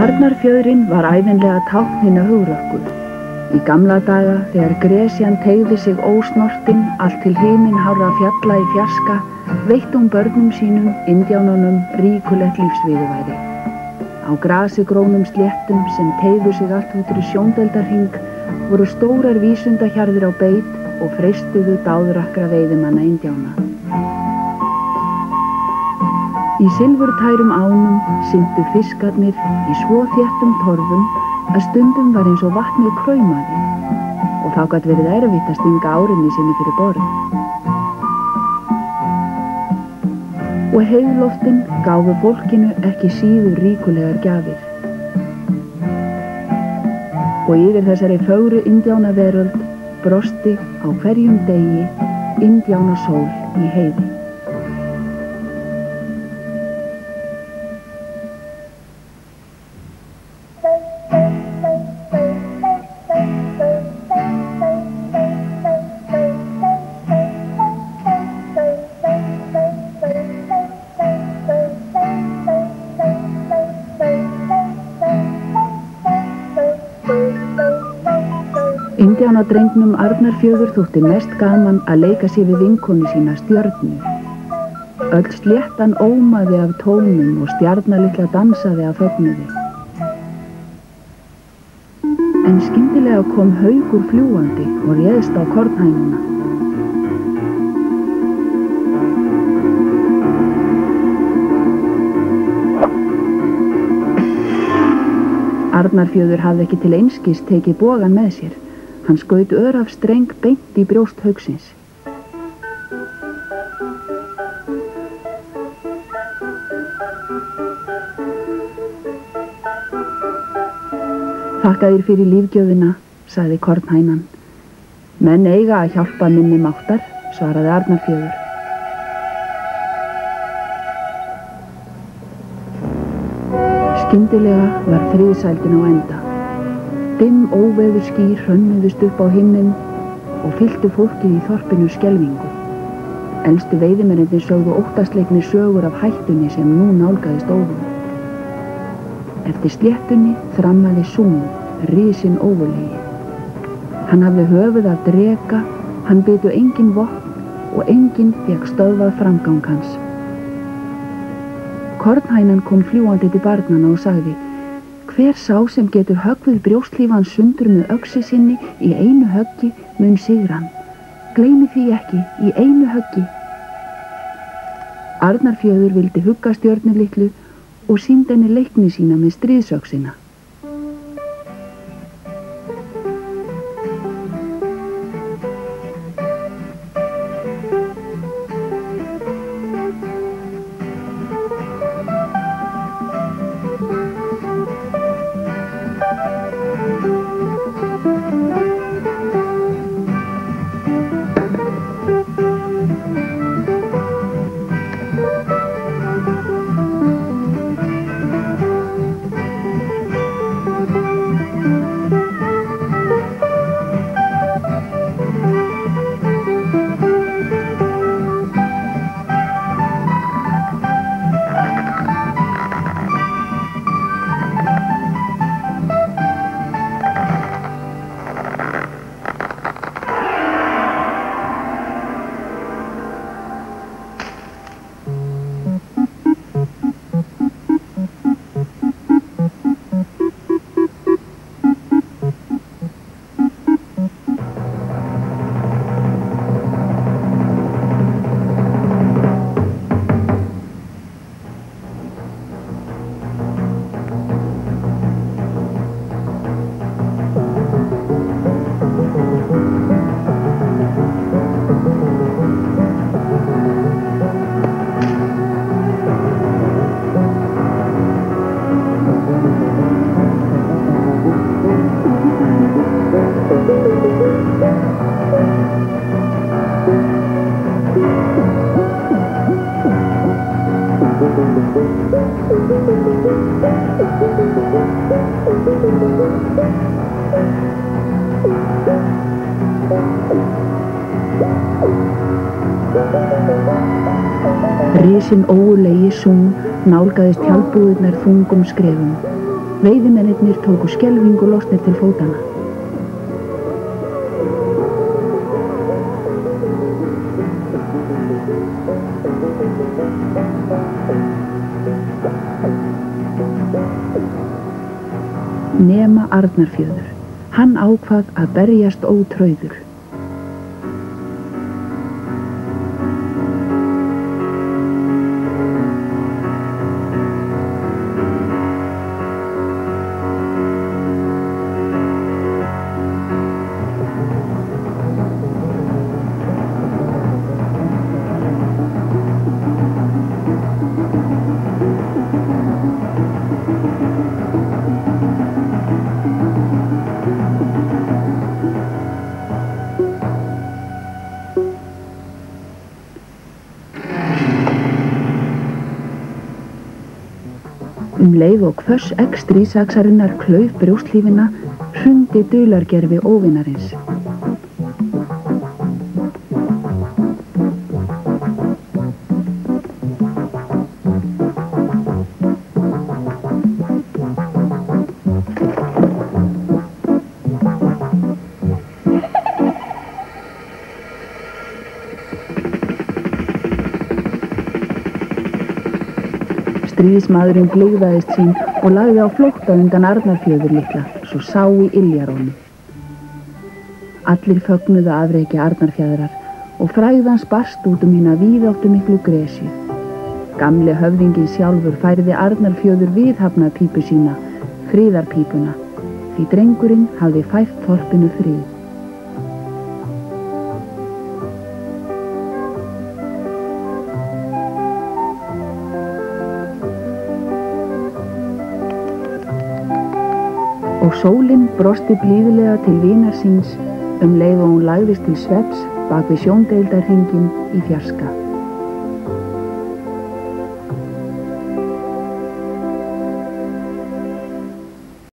Arnarfjöðrin var ævinlega tákn hinna hugrökku. Í gamla daga, þegar Gresjan teygði sig ósnortin allt til himinhárra fjalla í fjarska, veitti hún börnum sínum, indjánunum, ríkulegt lífsviðurværi. Á grasigrónum sléttum sem teygðu sig allt út í sjóndeildarhring voru stórar vísundahjarðir á beit og freistuðu dáðrakkra veiðimanna indjána. Í silfurtærum ánum syntu fiskarnir í svo þéttum torfum að stundum var eins og vatnið kraumaði og þá gat verið erfitt að stinga árinni sinni fyrir borð. Og heiðloftin gáfu fólkinu ekki síður ríkulegar gjafir. Og yfir þessari fögru indjánaveröld brosti á hverjum degi indjánasól í heiði. Indjánadrengnum Arnarfjöður þótti mest gaman að leika sér við vinkonu sína Stjörnu. Öll sléttan ómaði af tónum og Stjarnalitla dansaði af fögnuði. En skyndilega kom haukur fljúgandi og réðst á kornhænuna. Arnarfjöður hafði ekki til einskis tekið bogann með sér. Hann skaut ör af streng beint í brjóst hauksins. Þakka þér fyrir lífgjöfina, sagði kornhænan. Menn eiga að hjálpa minni máttar, svaraði Arnarfjöður. Skyndilega var friðsældin á enda. Dimm óveðurský hrönnuðust upp á himnin og fylltu fólkið í þorpinu skelfingu. Elstu veiðimennirnir sögðu óttasleiknir sögur af hættunni sem nú nálgaðist óðum. Eftir sléttunni þrammaði Sung, risinn ógurlegi. Hann hafði höfuð af dreka, hann bytu engin vopn og enginn fékk stöðvað framgang hans. Kornhænan kom fljúgandi til barnanna og sagði: Hver sá sem getur höggvið brjóstlífan sundur með öxi sinni í einu höggi mun sigran. Gleymi því ekki í einu höggi. Arnarfjöður vildi hugga Stjörnu litlu og sýndi henni leikni sína með stríðsöxina. Risinn ógurlegi Sung nálgaðist tjaldbúðirnar þungum skrefum. Veiðimennirnir tóku skelfingu lostnir til fótanna. Nema Arnarfjörður. Hann ákvað að berjast ótrauður. Leið og hvöss egg stríðsaxarinnar klauf brjóstlífina, hrundi dulargervi óvinarins. Stríðismaðurinn blygðaðist sín og lagði á flótta undan Arnarfjörður litla, svo sá í iljarónu. Allir fögnuðu afreki Arnarfjarðar og frægðans barst út hina víðáttumiklu Gresju. Gamli höfðinginn sjálfur færði Arnarfjörður viðhafna pípu sína, friðarpípuna, því drengurinn hafði fært þorpinu frið. Og sólin brosti blíðlega til vinar síns leið og hún lagðist til svefns bak við sjóndeildarhringinn í fjarska.